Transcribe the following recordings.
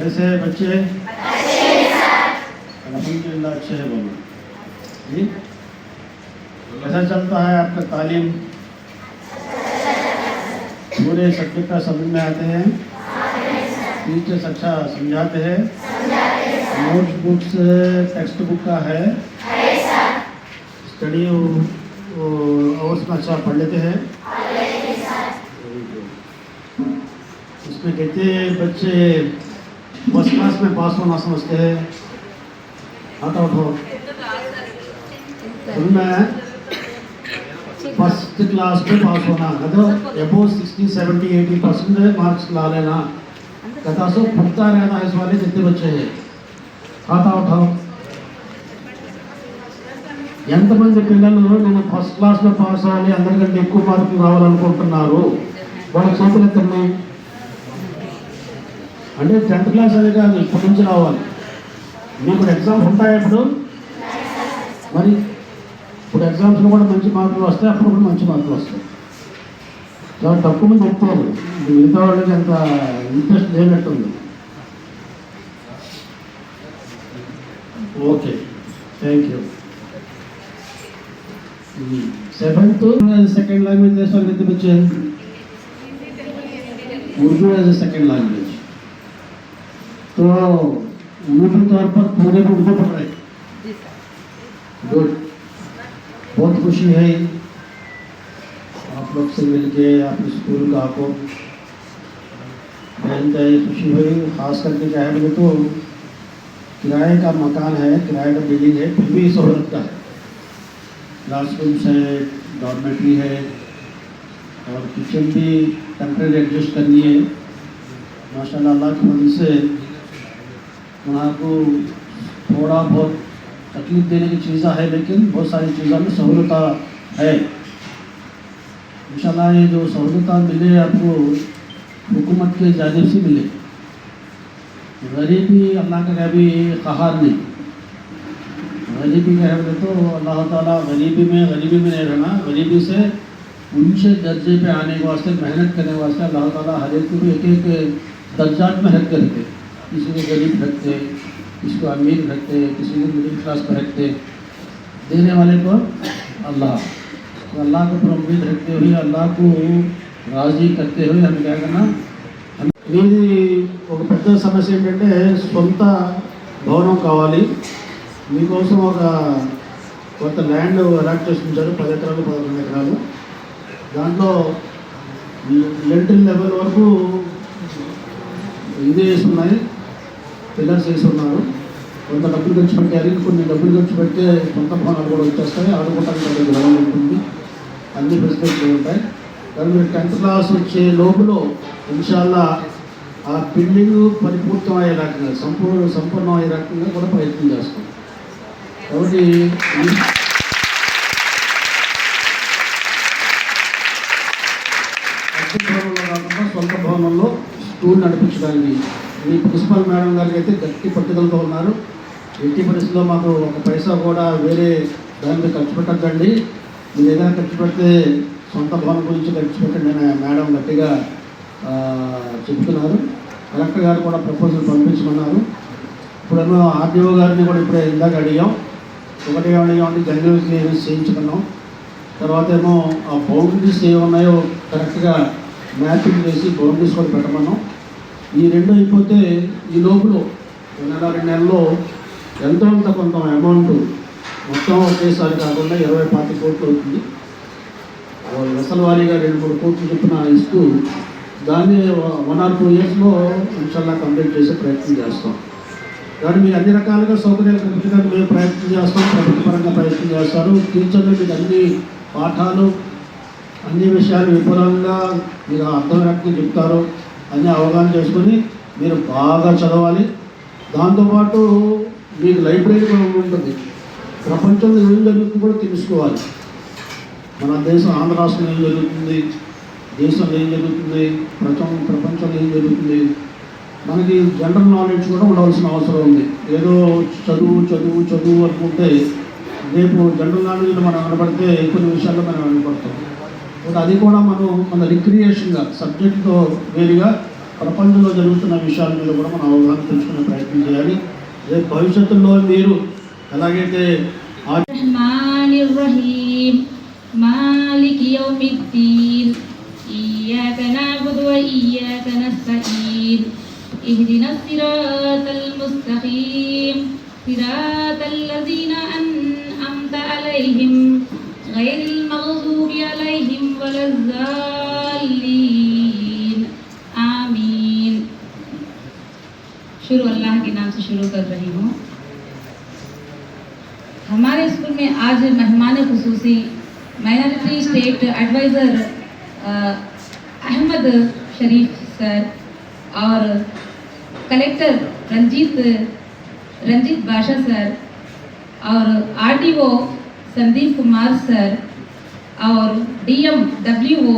कैसे है बच्चे? अल्हम्दुलिल्लाह अच्छे है बोलो जी। कैसा चलता है आपका तालीम? पूरे सब्जेक्ट का समझ में आते हैं? टीचर्स अच्छा समझाते हैं? नोट्स बुक्स टेक्स्ट बुक का है? स्टडी आवर्स में अच्छा पढ़ लेते हैं? इसमें कहते बच्चे फर्स्ट क्लास में पास होना समझते हैं? हाथ उठो। मैं फर्स्ट क्लास में पास होना मतलब अबो 60, 70, 80% मार्क्स ला लेना कथा सो फुटता रहना इस वाले जितने बच्चे हैं हाथ उठाओ। ఎంతమంది పిల్లలు నేను ఫస్ట్ క్లాస్లో పాస్ అవ్వాలి అందరికంటే ఎక్కువ మార్కులు రావాలనుకుంటున్నారు వాళ్ళ చేతులు ఎత్తండి. అంటే 10th క్లాస్ అదే కాదు ఇప్పటి నుంచి రావాలి. మీకు ఎగ్జామ్స్ ఉంటాయి ఇప్పుడు మరి ఇప్పుడు ఎగ్జామ్స్లో కూడా మంచి మార్కులు వస్తాయి అప్పుడు కూడా మంచి మార్కులు వస్తాయి. చాలా తక్కువ మంది చెప్తారు మిగతా వాళ్ళకి అంత ఇంట్రెస్ట్ లేనట్టుంది. Okay thank you. 7th second language देश वाले कितने बच्चे हैं? Urdu as a second language तो उन्नत तौर पर पूरे उर्दू पढ़ रहे. गुड, बहुत खुशी है आप लोग से मिलके आपके स्कूल का आपको पहनता है खुशी हुई. खास करके क्या है बोले तो किराए का मकान है, किराए का बिल्डिंग है, फिर भी सहूलत का है. क्लासरूम्स है, डॉर्मेटरी है और किचन भी टेम्परेरी एडजस्ट करनी है. माशाल्लाह अल्लाह की मदद से वहाँ को थोड़ा बहुत तकलीफ देने की चीज़ें है लेकिन बहुत सारी चीज़ों में सहूलत है. इंशाल्लाह ये जो सहूलत मिले आपको हुकूमत के जानिब से मिले. गरीबी अल्लाह का कभी क़हार नहीं. गरीबी का है तो अल्लाह ताला गरीबी में नहीं रहना. गरीबी से ऊंचे दर्जे पे आने के वास्ते मेहनत करने के वास्ते अल्लाह ताला हर एक को एक एक दर्जात में रख के रखते. किसी को गरीब रखते, किसी को अमीर रखते, किसी को मिडिल क्लास पर रखते. देने वाले को अल्लाह, तो अल्लाह को पर उम्मीद रखते हुए अल्लाह को राज़ी करते हुए हमें क्या करना. ఇది ఒక పెద్ద సమస్య ఏంటంటే సొంత భవనం కావాలి. మీకోసం ఒక కొత్త ల్యాండ్ అలాట్ చేసుకుంటారు 10 ఎకరాలు 11 ఎకరాలు. దాంట్లో లెంటిల్ లెవెల్ వరకు ఇది వేసున్నాయి, పిల్లర్స్ వేసి ఉన్నారు. కొంత డబ్బులు ఖర్చు పెట్టారు, కొన్ని డబ్బులు ఖర్చు పెడితే సొంత భవనాలు కూడా వచ్చేస్తాయి. ఆడుకోవడానికి పెద్ద గ్రహం ఉంటుంది, అన్ని ఫెసిలిటీలు ఉంటాయి. కానీ మీరు 10th క్లాస్ వచ్చే లోపల ఇన్షాల్లా ఆ బిల్డింగ్ పరిపూర్తం అయ్యే రకంగా సంపూర్ణం అయ్యే రకంగా కూడా ప్రయత్నం చేస్తాం. కాబట్టి భవనంలో కాకుండా సొంత భవనంలో స్కూల్ నడిపించడానికి మీ ప్రిన్సిపల్ మేడం గారికి అయితే గట్టి పట్టుదలతో ఉన్నారు. ఎట్టి పరిస్థితుల్లో మాకు ఒక పైసా కూడా వేరే దానికి ఖర్చు పెట్టద్దండి, మీరు ఏదైనా ఖర్చు పెడితే సొంత భవనం గురించి ఖర్చు పెట్టండి అని మేడం గట్టిగా చెప్తున్నారు. కలెక్టర్ గారు కూడా ప్రపోజల్ పంపించమన్నారు. ఇప్పుడేమో ఆర్డీఓ గారిని కూడా ఇప్పుడే ఇందాక అడిగాం. ఒకటి ఏమడిగామంటే జనరల్ క్లియరెన్స్ చేయించుకున్నాం. తర్వాత ఏమో ఆ బౌండరీస్ ఏమున్నాయో కరెక్ట్గా మ్యాపింగ్ చేసి బౌండరీస్ కూడా పెట్టమన్నాం. ఈ రెండు అయిపోతే ఈ లోపల 1 నెల 2 నెలల్లో ఎంతో అంత కొంత అమౌంట్ మొత్తం ఒకేసారి కాకుండా 20-25 కోట్లు అవుతుంది. వెసల వారీగా 2-3 కోట్లు చొప్పున ఇస్తూ దాన్ని 1 or 2 yearsలో ఇన్షాల్లా కంప్లీట్ చేసే ప్రయత్నం చేస్తాం. కానీ మీకు అన్ని రకాలుగా సౌకర్యాలు కల్పించడానికి మేము ప్రయత్నం చేస్తాం, ప్రభుత్వ పరంగా ప్రయత్నం చేస్తారు. టీచర్లు మీకు అన్ని పాఠాలు అన్ని విషయాలు విపులంగా మీరు అర్థమయ్యేట్టు చెప్తారు. అన్నీ అవగాహన చేసుకొని మీరు బాగా చదవాలి. దాంతోపాటు మీకు లైబ్రరీ కూడా ఉంటుంది. ప్రపంచంలో ఏం జరుగుతుందో కూడా తెలుసుకోవాలి. మన దేశం ఆంధ్ర రాష్ట్రంలో ఏం జరుగుతుంది, దేశంలో ఏం జరుగుతుంది, ప్రపంచంలో ఏం జరుగుతుంది, మనకి జనరల్ నాలెడ్జ్ కూడా ఉండవలసిన అవసరం ఉంది. ఏదో చదువు అనుకుంటే రేపు జనరల్ నాలెడ్జ్లో మనం కనబడితే కొన్ని విషయాల్లో మనం కనబడతాం. అది కూడా మనం మన రిక్రియేషన్గా సబ్జెక్టుతో వేరుగా ప్రపంచంలో జరుగుతున్న విషయాల మీద కూడా మనం అవగాహన తెలుసుకునే ప్రయత్నం చేయాలి. రేపు భవిష్యత్తులో మీరు ఎలాగైతే మాలికి యౌమిద్దీన్ ఇయ్యాక నఅబుదు వ ఇయ్యాక నస్తఈన్ ఇహ్దినస్ సిరాతల్ ముస్తఖీం సిరాతల్ లజీనా అన్అమ్త అలైహిం గైరిల్ మగ్దూబి అలైహిం వలజ్జాలీన్ आमीन। शुरू अल्लाह के नाम से शुरू कर रही हूँ। हमारे स्कूल में आज मेहमान खुसूसी माइनॉरिटी स्टेट एडवाइज़र अहमद शरीफ सर और कलेक्टर रंजीत बाशा सर और आरडीओ संदीप कुमार सर और डीएम डब्ल्यूओ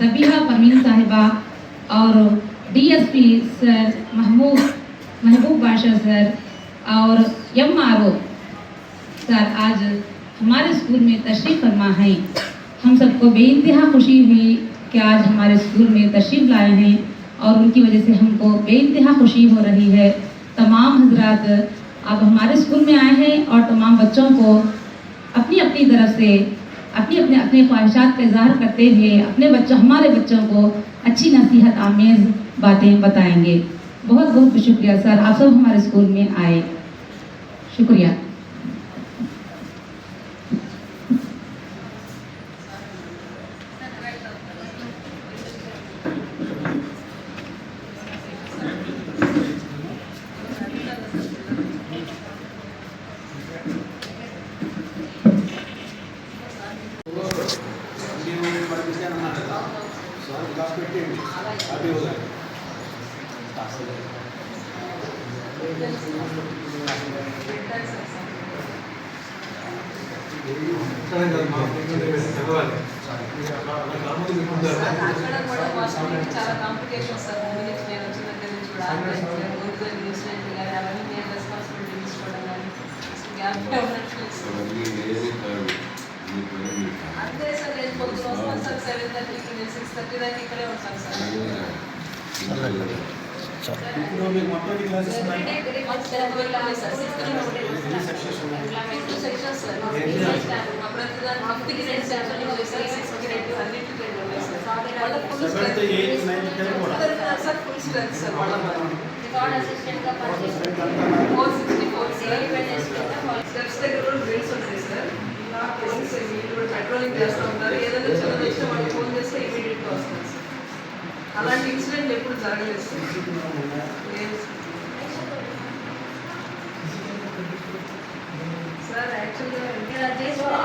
सबीहा परवीन साहिबा और डीएसपी सर महबूब बाशा सर और एमआरओ सर आज हमारे स्कूल में तशरीफ़ फरमा हैं। हम सबको बेइंतहा खुशी हुई कि आज हमारे स्कूल में तशरीफ़ लाए हैं और उनकी वजह से हमको बेइंतहा खुशी हो रही है। तमाम हजरात अब हमारे स्कूल में आए हैं और तमाम बच्चों को अपनी अपनी तरफ से अपने ख्वाहिशात का इजहार करते हुए हमारे बच्चों को अच्छी नसीहत आमेज़ बातें बताएंगे। बहुत बहुत शुक्रिया सर, आप सब हमारे स्कूल में आए, शुक्रिया। చాలా కాంప్లికేషన్స్ సార్ నేను వచ్చిన దగ్గర నుంచి కూడా న్యూజిలాండ్ కానీ అవన్నీ నేను రెస్పాన్సిబిలిటీ తీసుకోవడం కానీ గ్యాప్ అంతే సార్. నేను పొద్దున వస్తాను సార్ 7:30కి, నేను 6:30 దాకా ఇక్కడే ఉంటాను సార్. పెట్రోలింగ్ చేస్తూ ఉంటారు, ఏదైనా చిన్న వచ్చిన వాళ్ళు ఫోన్ చేస్తే ఇమీడియట్గా వస్తుంది సార్. అలాంటి ఇన్సిడెంట్ ఎప్పుడు జరగలేదు సార్. యాక్చువల్గా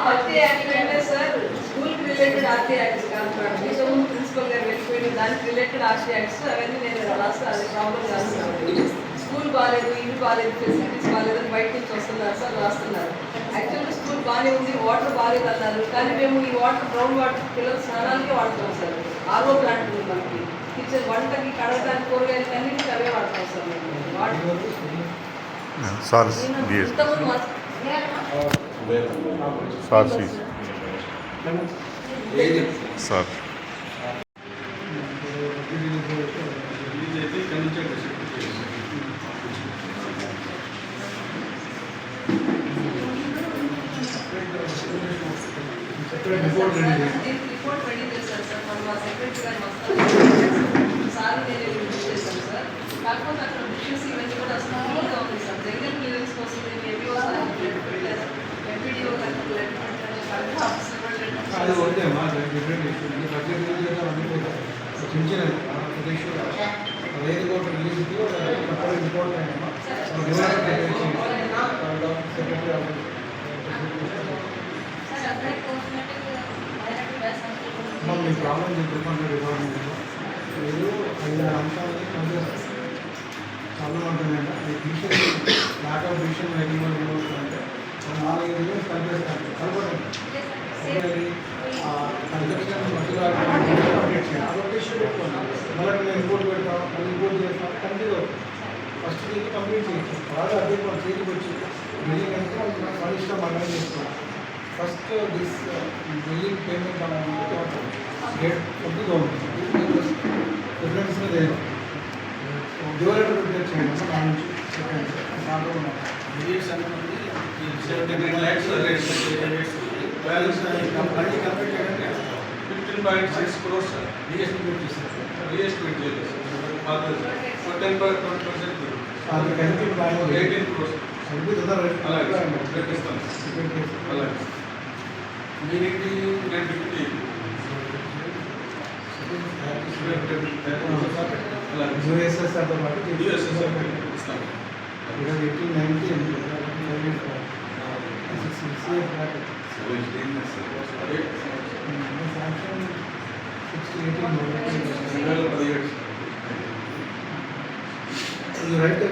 ఆర్టీ యాక్ట్ అంటే సార్ స్కూల్కి రిలేటెడ్ ఆర్టీ యాక్ట్స్ కాదు మేడం. ఇంతకుముందు ప్రిన్సిపల్ గారు వెళ్ళిపోయిన దానికి రిలేటెడ్ ఆర్టీ యాక్ట్స్ అవన్నీ నేను రాస్తే అది ప్రాబ్లం రాస్తున్నాను. స్కూల్ బాగాలేదు, ఇవి బాగాలేదు, ఫెసిలిటీస్ బాగాలేదని బయట నుంచి వస్తున్నారు సార్, రాస్తున్నారు. యాక్చువల్గా స్కూల్ బాగానే ఉంది, వాటర్ బాగాలేదు అన్నారు, కానీ మేము ఈ వాటర్ గ్రౌండ్ వాటర్ పిల్లల స్నానాలకే వాడుతాం సార్. ఆర్ఓ ప్లాంట్ ఉంది మనకి, కిచెన్ వంటకి కడగడానికి కూరగాయలకి అన్నింటికి అవే వాడతాం సార్ మేము. సార్ రిపోర్ట్ రెడీ చేశారు సార్. మనం మా సెక్రటరీ గారు వస్తారు సార్, నేను యూజ్ చేశాను సార్. కాకపోతే అక్కడ బిషెస్ ఇవన్నీ కూడా స్కూల్గా ఉంది సార్. జంగల్ క్లియరెన్స్ కోసం నేను ఎంపీఓ సార్ లెటర్ పెట్టాను, ఎంపీడీఓ గారికి లెటర్ పెట్టాను, కలెక్టర్ ఆఫీసర్ కూడా లెటర్ మీ ప్రాబ్లం చెప్పండి. డిపార్ట్మెంట్లో మీరు 5 అంశాలని పనిచేస్తారు. చాలా ఉంటుందంటే మీ decision lack of decision making అంటే 4-5 ఇయర్స్ పనిచేస్తారు. కలపడండి కన్స్ట్రక్షన్ మధ్యలో అప్డేట్ చేయాలి. అప్డేషన్ పెట్టుకోండి. మళ్ళీ నేను రిపోర్ట్ పెడతాను, మళ్ళీ రిపోర్ట్ చేస్తాను, కంటిన్యూ అవుతుంది. ఫస్ట్ దీన్ని కంప్లీట్ చేయొచ్చు. బాగా అప్డేట్ మన చేతికి వచ్చి బిల్లింగ్ అంటే మన ఇష్టం మనం చేసుకోవాలి. First this billing payment date కొద్దిగా ఉంటుంది. రిఫరెన్స్ లేదు డివైడర్ ప్రిపేర్ చేయండి నా నుంచి చెప్పండి దాంట్లో ఉన్నాం బ్యాలెన్స్ అన్ని కంప్లీట్ చేయండి 15.6 crores sir. రీఎస్టిమేట్ చేశారు Reestimate చేయలేదు sir. For 10% అది కలిపి ప్లాన్ 18 crores. అలాగే రేపిస్తాను అలాగే మీరేంటి నేను డిప్యూటీ అలాగే యూఎస్ఎస్ఆర్తో పాటు యూఎస్ఎస్ఆర్ ఇస్తాను ఇక్కడ 18, 19 రైట్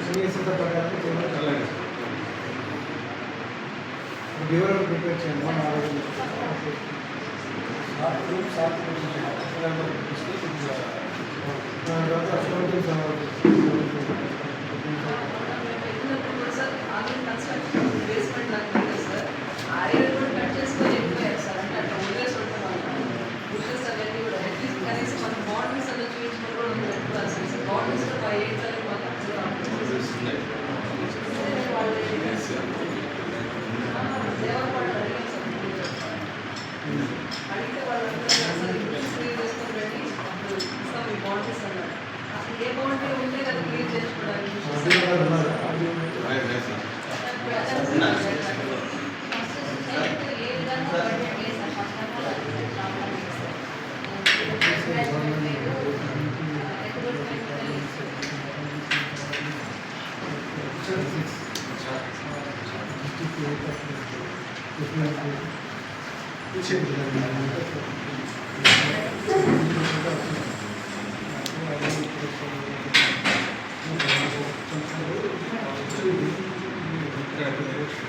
యూఎస్ఎస్ఆర్ ప్రకారం చేయాలి అలాగే డివైడర్ ప్రిపేర్ చేయండి మన ఆరోగ్యం సార్ ఆల్రెడీ కన్స్ట్రక్షన్ బేస్మెంట్ లాగా ఉంది సార్ ఆ ఏరియా కూడా కట్ చేసుకొని వెళ్ళిపోయారు సార్ అంటే అట్లా వదిలేసి ఉంటున్నాం బుషెస్ అవన్నీ కూడా అట్లీస్ట్ కనీసం మన బాండరీస్ అలా చూపించుకొని కూడా పెట్టుకోవాలి సార్ బాండరీస్ కూడా 5 8 సార్లు మాకు దేవరపాడు అడిగాం సార్ అడిగితే వాళ్ళు అసలు ఇంట్రెస్ట్ క్లియర్ చేసుకొని పెట్టి అప్పుడు ఇస్తాం ఈ బాండరీస్ అన్నారు అసలు ఏ బాండరీ ఉంటే కదా క్లియర్ చేసుకోవడానికి Thank you.